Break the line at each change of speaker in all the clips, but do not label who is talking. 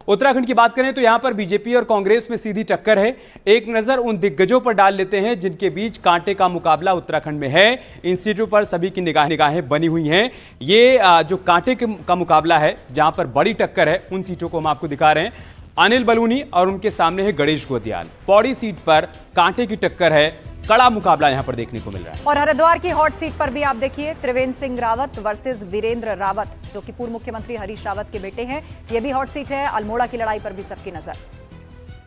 उत्तराखंड की बात करें तो यहां पर बीजेपी और कांग्रेस में सीधी टक्कर है। एक नजर उन दिग्गजों पर डाल लेते हैं जिनके बीच कांटे का मुकाबला उत्तराखंड में है। इन सीटों पर सभी की निगाहें बनी हुई हैं। ये जो कांटे का मुकाबला है, जहां पर बड़ी टक्कर है, उन सीटों को हम आपको दिखा रहे हैं। अनिल बलूनी और उनके सामने है गणेश गोदियाल। पौड़ी सीट पर कांटे की टक्कर है, कड़ा मुकाबला यहां पर देखने को मिल रहा है।
और हरिद्वार की हॉट सीट पर भी आप देखिए त्रिवेंद्र सिंह रावत वर्सेस वीरेंद्र रावत, जो कि पूर्व मुख्यमंत्री हरीश रावत के बेटे हैं। ये भी हॉट सीट है। अल्मोड़ा की लड़ाई पर भी सबकी नजर।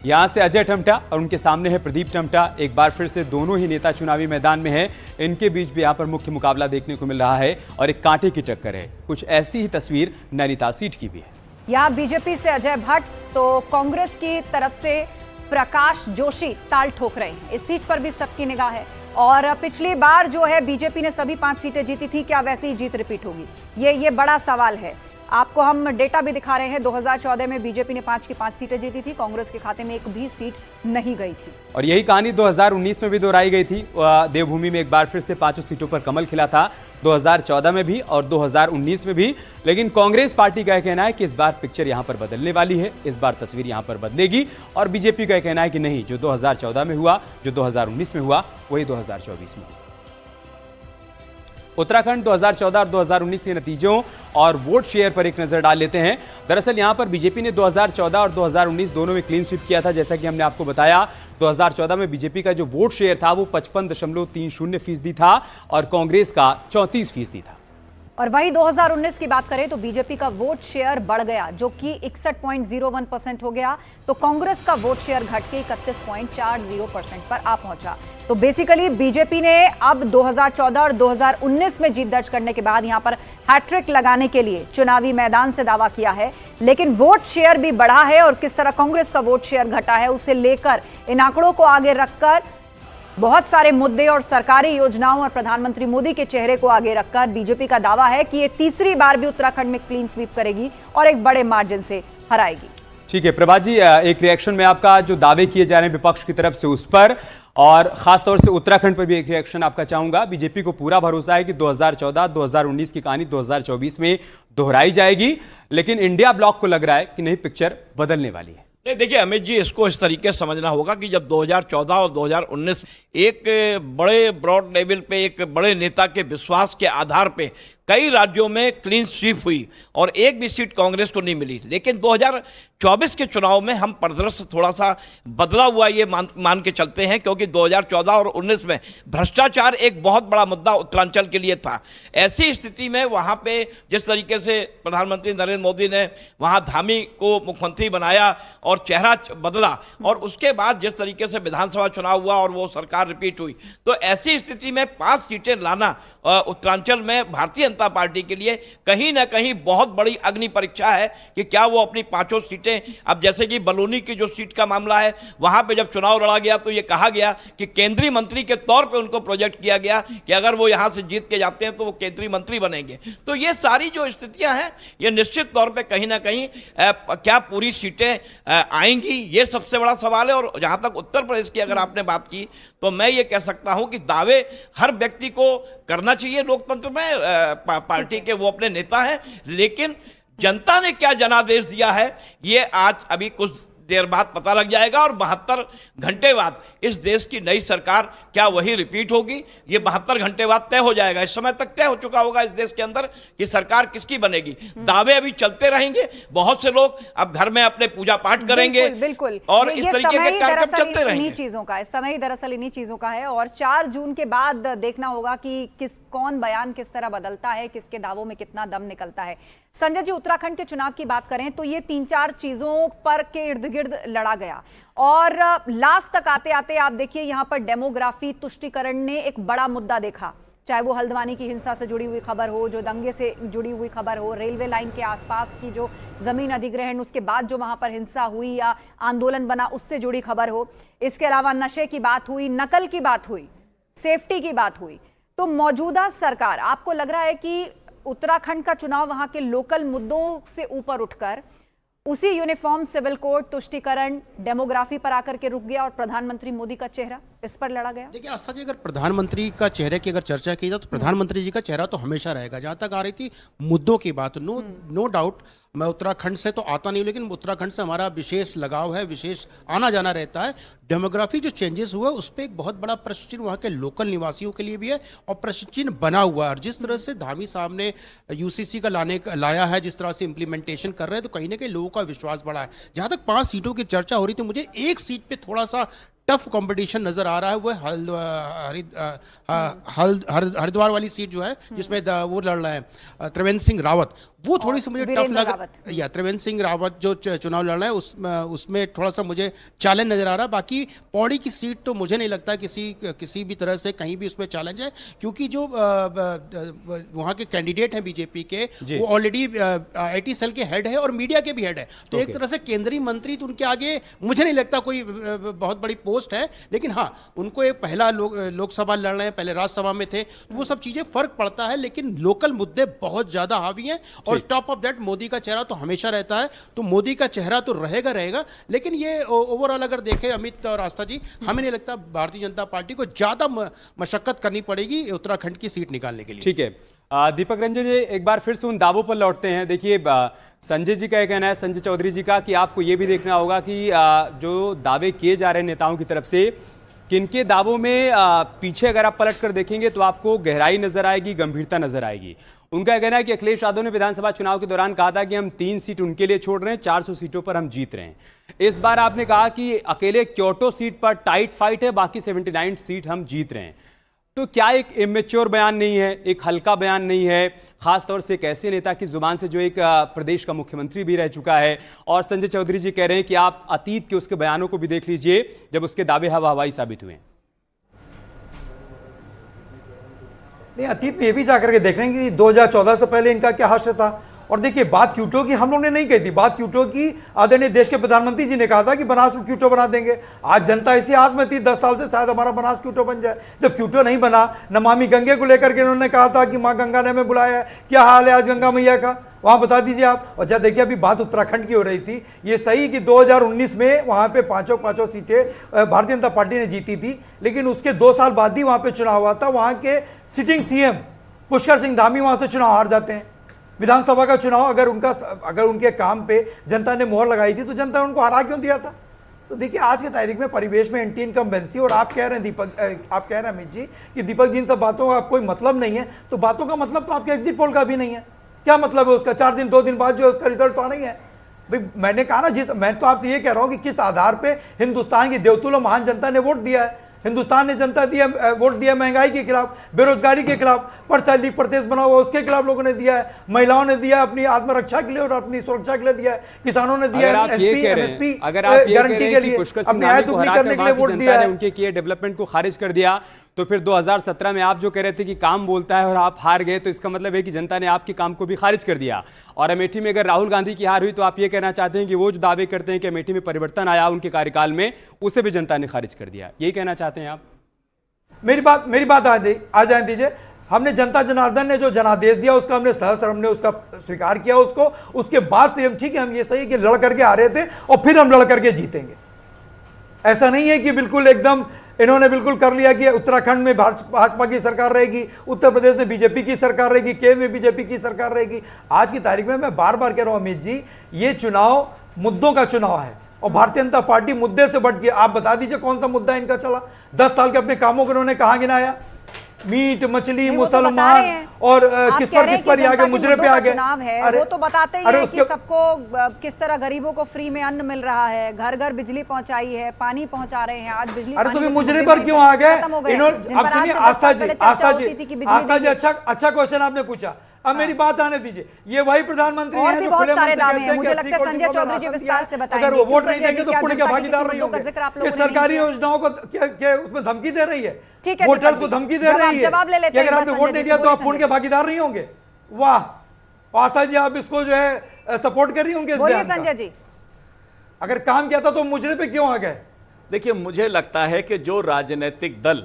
यहां से अजय टम्टा और उनके सामने है प्रदीप टम्टा। एक बार फिर से दोनों ही नेता चुनावी मैदान में हैं। इनके बीच भी यहां पर मुख्य मुकाबला देखने को मिल रहा है और एक कांटे की टक्कर है। कुछ ऐसी ही तस्वीर नैनीताल सीट की भी है।
यहाँ बीजेपी से अजय भट्ट तो कांग्रेस की तरफ से प्रकाश जोशी ताल ठोक रहे हैं। इस सीट पर भी सबकी निगाह है। और पिछली बार जो है बीजेपी ने सभी 5 सीटें जीती थी, क्या वैसी ही जीत रिपीट होगी? ये बड़ा सवाल है। आपको हम डेटा भी दिखा रहे हैं। 2014 में बीजेपी ने 5 की 5 सीटें जीती थी, कांग्रेस के खाते में एक भी सीट नहीं गई थी।
और यही कहानी 2019 में भी दोहराई गई थी। देवभूमि में एक बार फिर से 5 सीटों पर कमल खिला था, 2014 में भी और 2019 में भी। लेकिन कांग्रेस पार्टी का कहना है कि इस बार पिक्चर यहां पर बदलने वाली है, इस बार तस्वीर यहां पर बदलेगी। और बीजेपी का कहना है कि नहीं, जो 2014 में हुआ, जो 2019 में हुआ, वही 2024 में हुआ। उत्तराखंड 2014 और 2019 के नतीजों और वोट शेयर पर एक नजर डाल लेते हैं। दरअसल यहां पर बीजेपी ने 2014 और 2019 दोनों में क्लीन स्वीप किया था। जैसा कि हमने आपको बताया, 2014 में बीजेपी का जो वोट शेयर था वो 55.30% था और कांग्रेस का 34% था।
और वहीं 2019 की बात करें तो बीजेपी का वोट शेयर बढ़ गया, जो कि 61.01% हो गया। तो कांग्रेस का वोट शेयर घट के 31.40% पर आ पहुंचा। तो बेसिकली बीजेपी ने अब 2014 और 2019 में जीत दर्ज करने के बाद यहां पर हैट्रिक लगाने के लिए चुनावी मैदान से दावा किया है। लेकिन वोट शेयर भी बढ़ा है और किस तरह कांग्रेस का वोट शेयर घटा है, उसे लेकर इन आंकड़ों को आगे रखकर बहुत सारे मुद्दे और सरकारी योजनाओं और प्रधानमंत्री मोदी के चेहरे को आगे रखकर बीजेपी का दावा है कि ये तीसरी बार भी उत्तराखंड में क्लीन स्वीप करेगी और एक बड़े मार्जिन से हराएगी।
ठीक है प्रभात जी, एक रिएक्शन में आपका जो दावे किए जा रहे हैं विपक्ष की तरफ से उस पर, और खासतौर से उत्तराखंड पर भी एक रिएक्शन आपका चाहूंगा। बीजेपी को पूरा भरोसा है कि 2014-2019 की कहानी 2024 में दोहराई जाएगी, लेकिन इंडिया ब्लॉक को लग रहा है कि नहीं, पिक्चर बदलने वाली है।
नहीं, देखिए अमित जी, इसको इस तरीके से समझना होगा कि जब 2014 और 2019 एक बड़े ब्रॉड लेवल पे एक बड़े नेता के विश्वास के आधार पे कई राज्यों में क्लीन स्वीप हुई और एक भी सीट कांग्रेस को नहीं मिली, लेकिन 2024 के चुनाव में हम परिदृश्य थोड़ा सा बदला हुआ ये मान के चलते हैं, क्योंकि 2014 और 19 में भ्रष्टाचार एक बहुत बड़ा मुद्दा उत्तरांचल के लिए था। ऐसी स्थिति में वहाँ पे जिस तरीके से प्रधानमंत्री नरेंद्र मोदी ने वहाँ धामी को मुख्यमंत्री बनाया और चेहरा बदला, और उसके बाद जिस तरीके से विधानसभा चुनाव हुआ और वो सरकार रिपीट हुई, तो ऐसी स्थिति में 5 सीटें लाना उत्तरांचल में भारतीय जनता पार्टी के लिए कहीं ना कहीं बहुत बड़ी अग्नि परीक्षा है कि क्या वो अपनी 5 सीटें, अब जैसे कि बलूनी की जो सीट का मामला है, वहां पे जब चुनाव लड़ा गया तो ये कहा गया कि केंद्रीय मंत्री के तौर पे उनको प्रोजेक्ट किया गया कि अगर वो यहां से जीत के जाते हैं तो वो केंद्रीय मंत्री बनेंगे। तो ये सारी जो स्थितियां हैं, ये निश्चित तौर पर कहीं ना कहीं क्या पूरी सीटें आएंगी, ये सबसे बड़ा सवाल है। और जहां तक उत्तर प्रदेश की अगर आपने बात की, तो मैं ये कह सकता हूं कि दावे हर व्यक्ति को करना चाहिए लोकतंत्र में, पार्टी के वो अपने नेता हैं, लेकिन जनता ने क्या जनादेश दिया है ये आज अभी कुछ देर बाद पता लग जाएगा। और 72 घंटे बाद इस देश की नई सरकार क्या वही रिपीट होगी, ये 72 घंटे बाद तय हो जाएगा। इस समय तक तय हो चुका होगा इस देश के अंदर कि सरकार किसकी बनेगी। दावे अभी चलते रहेंगे, बहुत से लोग अब घर में अपने पूजा पाठ करेंगे,
बिल्कुल।
और इस तरीके के कार्यक्रम चलते रहेंगे।
चीजों का इस समय दरअसल इन्हीं चीजों का है, और 4 जून के बाद देखना होगा कि कौन बयान किस तरह बदलता है, किसके दावों में कितना दम निकलता है। संजय जी, उत्तराखंड के चुनाव की बात करें तो ये 3-4 चीजों पर के इर्द गिर्द लड़ा गया, और लास्ट तक आते आते आप देखिए यहां पर डेमोग्राफी तुष्टीकरण ने एक बड़ा मुद्दा देखा। चाहे वो हल्द्वानी की हिंसा से जुड़ी हुई खबर हो, जो दंगे से जुड़ी हुई खबर हो, रेलवे लाइन के आसपास की जो जमीन अधिग्रहण उसके बाद जो वहां पर हिंसा हुई या आंदोलन बना उससे जुड़ी खबर हो, इसके अलावा नशे की बात हुई, नकल की बात हुई, सेफ्टी की बात हुई। तो मौजूदा सरकार, आपको लग रहा है कि उत्तराखंड का चुनाव वहां के लोकल मुद्दों से ऊपर उठकर उसी यूनिफॉर्म सिविल कोड, तुष्टीकरण, डेमोग्राफी पर आकर के रुक गया और प्रधानमंत्री मोदी का चेहरा इस पर लड़ा गया।
देखिए आस्था जी, अगर प्रधानमंत्री का चेहरे की अगर चर्चा की जाए तो प्रधानमंत्री जी का चेहरा तो हमेशा रहेगा। जहां तक आ रही थी मुद्दों की बात, नो डाउट, मैं उत्तराखंड से तो आता नहीं, लेकिन उत्तराखंड से हमारा विशेष लगाव है, विशेष आना जाना रहता है। डेमोग्राफी जो चेंजेस हुआ उस पर एक बहुत बड़ा प्रश्न चिन्ह वहाँ के लोकल निवासियों के लिए भी है और प्रश्न चिन्ह बना हुआ है। और जिस तरह से धामी साहब ने यूसीसी का लाया है, जिस तरह से इम्प्लीमेंटेशन कर रहे हैं, तो कहीं ना कहीं लोगों का विश्वास बढ़ा है। जहाँ तक 5 सीटों की चर्चा हो रही थी, मुझे एक सीट पे थोड़ा सा टफ कंपटीशन नजर आ रहा है। वो हरिद्वार वाली सीट जो है, जिसमें वो लड़ रहे हैं त्रिवेंद्र सिंह रावत, वो थोड़ी सी मुझे टफ लग या त्रिवेंद्र सिंह रावत जो चुनाव लड़ रहे हैं उसमें थोड़ा सा मुझे चैलेंज नजर आ रहा है। बाकी पौड़ी की सीट तो मुझे नहीं लगता किसी भी तरह से कहीं भी उसमें चैलेंज है, क्योंकि जो वहाँ के कैंडिडेट हैं बीजेपी के, वो ऑलरेडी IT सेल के हेड है और मीडिया के भी हेड है। तो एक तरह से केंद्रीय मंत्री, तो उनके आगे मुझे नहीं लगता कोई बहुत बड़ी पोस्ट है। लेकिन हाँ, उनको एक पहला लोकसभा लड़ रहे हैं, पहले राज्यसभा में थे, तो वो सब चीजें फर्क पड़ता है। लेकिन लोकल मुद्दे बहुत ज्यादा हावी हैं और टॉप ऑफ दैट मोदी का चेहरा तो हमेशा रहता है। तो मोदी का चेहरा तो रहेगा। लेकिन ये ओवरऑल अगर देखें अमित और आस्था जी, हमें नहीं लगता भारतीय जनता पार्टी को ज्यादा मशक्कत करनी पड़ेगी उत्तराखंड की सीट निकालने के लिए।
ठीक है, दीपक रंजन जी, एक बार फिर से उन दावों पर लौटते हैं। देखिए, संजय जी का यह कहना है, संजय चौधरी जी का, कि आपको ये भी देखना होगा कि जो दावे किए जा रहे हैं नेताओं की तरफ से, किनके दावों में पीछे अगर आप पलट कर देखेंगे तो आपको गहराई नजर आएगी, गंभीरता नजर आएगी। उनका कहना है कि अखिलेश यादव ने विधानसभा चुनाव के दौरान कहा था कि हम 3 सीट उनके लिए छोड़ रहे हैं, 400 सीटों पर हम जीत रहे हैं। इस बार आपने कहा कि अकेले क्योटो सीट पर टाइट फाइट है, बाकी 79 सीट हम जीत रहे हैं। तो क्या एक इमेच्योर बयान नहीं है, एक हल्का बयान नहीं है, खासतौर से एक ऐसे नेता की जुबान से जो एक प्रदेश का मुख्यमंत्री भी रह चुका है? और संजय चौधरी जी कह रहे हैं कि आप अतीत के उसके बयानों को भी देख लीजिए, जब उसके दावे हवा हवाई साबित हुए।
नहीं, अतीत में ये भी जाकर के देख रहे हैं कि 2014 से पहले इनका क्या हास्य था। और देखिए, बात क्यूटो की हम लोग ने नहीं कही थी, बात क्यूटो की आदरणीय देश के प्रधानमंत्री जी ने कहा था कि बनास को क्यूटो बना देंगे। आज जनता इसी आस में थी 10 साल से, शायद हमारा बनास क्यूटो बन जाए। जब क्यूटो नहीं बना, नमामि गंगे को लेकर के उन्होंने कहा था कि माँ गंगा ने हमें बुलाया है, क्या हाल है आज गंगा मैया का, वहां बता दीजिए आप। और जब देखिए, अभी बात उत्तराखंड की हो रही थी, ये सही कि 2019 में वहां पे पांचों सीटें भारतीय जनता पार्टी ने जीती थी, लेकिन उसके 2 साल बाद ही वहां पे चुनाव हुआ था। वहां के सिटिंग CM पुष्कर सिंह धामी वहां से चुनाव हार जाते हैं। विधानसभा का चुनाव अगर उनके काम पे जनता ने मोहर लगाई थी, तो जनता ने उनको हरा क्यों दिया था? तो देखिए, आज के तारीख में परिवेश में एंटी इनकम्बेंसी, और आप कह रहे हैं आप कह रहे हैं अमित जी कि दीपक जी इन सब बातों का कोई मतलब नहीं है, तो बातों का मतलब तो आपके एग्जिट पोल का भी नहीं है। क्या मतलब है उसका? 2 दिन बाद जो है उसका रिजल्ट तो आना ही है। भाई, मैंने कहा ना, मैं तो आपसे ये कह रहा हूं कि किस आधार पे हिंदुस्तान की देवतुल्य महान जनता ने वोट दिया है। हिंदुस्तान ने वोट दिया महंगाई के खिलाफ, बेरोजगारी के खिलाफ, पर्चा लीक प्रदेश बना हुआ उसके खिलाफ लोगों ने दिया है, महिलाओं ने दिया अपनी आत्मरक्षा के लिए और अपनी सुरक्षा के लिए दिया है, किसानों ने दिया
एमएसपी गारंटी के लिए, अपनी आय दुगनी करने के लिए वोट दिया है, उनके किए डेवलपमेंट को खारिज कर दिया। तो फिर 2017 में आप जो कह रहे थे कि काम बोलता है और आप हार गए, तो इसका मतलब है कि जनता ने आपके काम को भी खारिज कर दिया। और अमेठी में अगर राहुल गांधी की हार हुई, तो आप ये कहना चाहते हैं कि वो जो दावे करते हैं कि अमेठी में परिवर्तन आया उनके कार्यकाल में, उसे भी जनता ने खारिज कर दिया, यही कहना चाहते हैं आप?
मेरी बात आ जाए दीजिए। हमने जनता जनार्दन ने जो जनादेश दिया, उसका हमने सहस्र उसका स्वीकार किया उसको। उसके बाद से हम, ठीक है, हम ये सही कि लड़ करके आ रहे थे और फिर हम लड़ करके जीतेंगे। ऐसा नहीं है कि बिल्कुल एकदम इन्होंने बिल्कुल कर लिया कि उत्तराखंड में भाजपा की सरकार रहेगी, उत्तर प्रदेश में बीजेपी की सरकार रहेगी, केंद्र में बीजेपी की सरकार रहेगी। आज की तारीख में मैं बार बार कह रहा हूं अमित जी, ये चुनाव मुद्दों का चुनाव है और भारतीय जनता पार्टी मुद्दे से बढ़ गई। आप बता दीजिए कौन सा मुद्दा इनका चला? 10 साल के अपने कामों को इन्होंने कहां गिनाया? मीट, मछली, मुसलमान और किस पर आ गए, मुजरे पे आ गए।
वो तो बताते ही है कि सबको किस तरह गरीबों को फ्री में अन्न मिल रहा है, घर घर बिजली पहुंचाई है, पानी पहुंचा रहे हैं। आज बिजली,
अरे तो मुजरे पर क्यों आ गए? अब सुनिए आस्था जी, अच्छा क्वेश्चन आपने पूछा। अब मेरी बात आने दीजिए। ये वही प्रधानमंत्री हैं जो खुले मन से कहते हैं कि 80 करोड़
संजय चौधरी जी विस्तार से बताएंगे।
अगर वो वोट नहीं देंगे तो पुण्य के भागीदार नहीं होंगे। ये सरकारी योजनाओं को क्या उसमें धमकी दे रही है? वोटर्स को धमकी दे रही है कि अगर आपने वोट नहीं दिया तो आप पुण्य के भागीदार नहीं होंगे। वाह आस्था जी, आप इसको जो है सपोर्ट कर रही होंगे।
संजय जी,
अगर काम किया था तो मुजरे पे क्यों आ गए?
देखिए, मुझे लगता है कि जो राजनीतिक दल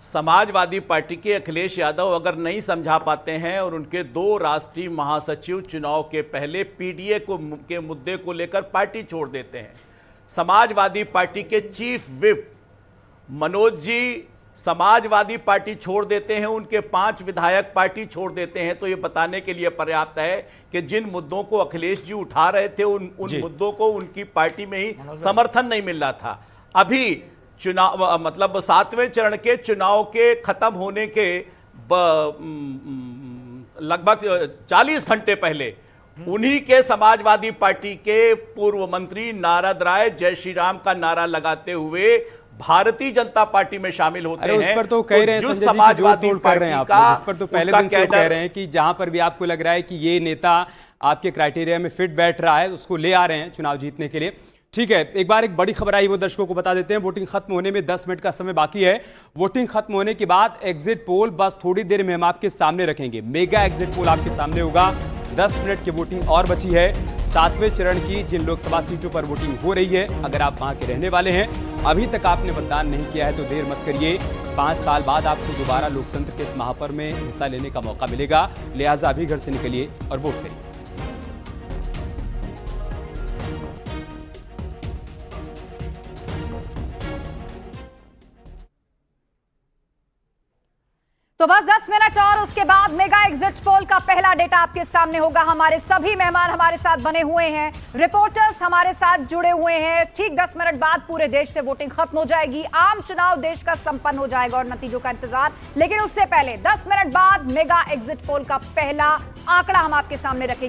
समाजवादी पार्टी के अखिलेश यादव अगर नहीं समझा पाते हैं और उनके 2 राष्ट्रीय महासचिव चुनाव के पहले पीडीए के मुद्दे को लेकर पार्टी छोड़ देते हैं, समाजवादी पार्टी के chief whip Manoj ji Samajwadi party छोड़ देते हैं, उनके 5 विधायक पार्टी छोड़ देते हैं, तो यह बताने के लिए पर्याप्त है कि जिन मुद्दों को अखिलेश जी उठा रहे थे उन मुद्दों को उनकी पार्टी में ही समर्थन नहीं मिल रहा था। अभी चुनाव मतलब 7वें चरण के चुनाव के खत्म होने के लगभग 40 घंटे पहले उन्हीं के समाजवादी पार्टी के पूर्व मंत्री नारद राय जय श्री राम का नारा लगाते हुए भारतीय जनता पार्टी में शामिल होते हैं।
उस पर तो कह रहे हैं संजय जी
समाजवादी
जोड़ कर रहे हैं आप लोग। उस पर तो पहले दिन से कह रहे हैं कि जहां पर भी आपको लग रहा है कि ये नेता आपके क्राइटेरिया में फिट बैठ रहा है उसको ले आ रहे हैं चुनाव जीतने के लिए। ठीक है, एक बार एक बड़ी खबर आई वो दर्शकों को बता देते हैं। वोटिंग खत्म होने में 10 मिनट का समय बाकी है। वोटिंग खत्म होने के बाद एग्जिट पोल बस थोड़ी देर में हम आपके सामने रखेंगे। मेगा एग्जिट पोल आपके सामने होगा। 10 मिनट की वोटिंग और बची है। 7वें चरण की जिन लोकसभा सीटों पर वोटिंग हो रही है, अगर आप वहां के रहने वाले हैं, अभी तक आपने मतदान नहीं किया है तो देर मत करिए। 5 साल बाद आपको दोबारा लोकतंत्र के इस महापर्व में हिस्सा लेने का मौका मिलेगा, लिहाजा अभी घर से निकलिए और वोट करिए।
तो बस 10 मिनट और उसके बाद मेगा एग्जिट पोल का पहला डेटा आपके सामने होगा। हमारे सभी मेहमान हमारे साथ बने हुए हैं, रिपोर्टर्स हमारे साथ जुड़े हुए हैं। ठीक 10 मिनट बाद पूरे देश से वोटिंग खत्म हो जाएगी, आम चुनाव देश का संपन्न हो जाएगा और नतीजों का इंतजार। लेकिन उससे पहले 10 मिनट बाद मेगा एग्जिट पोल का पहला आंकड़ा हम आपके सामने रखेंगे।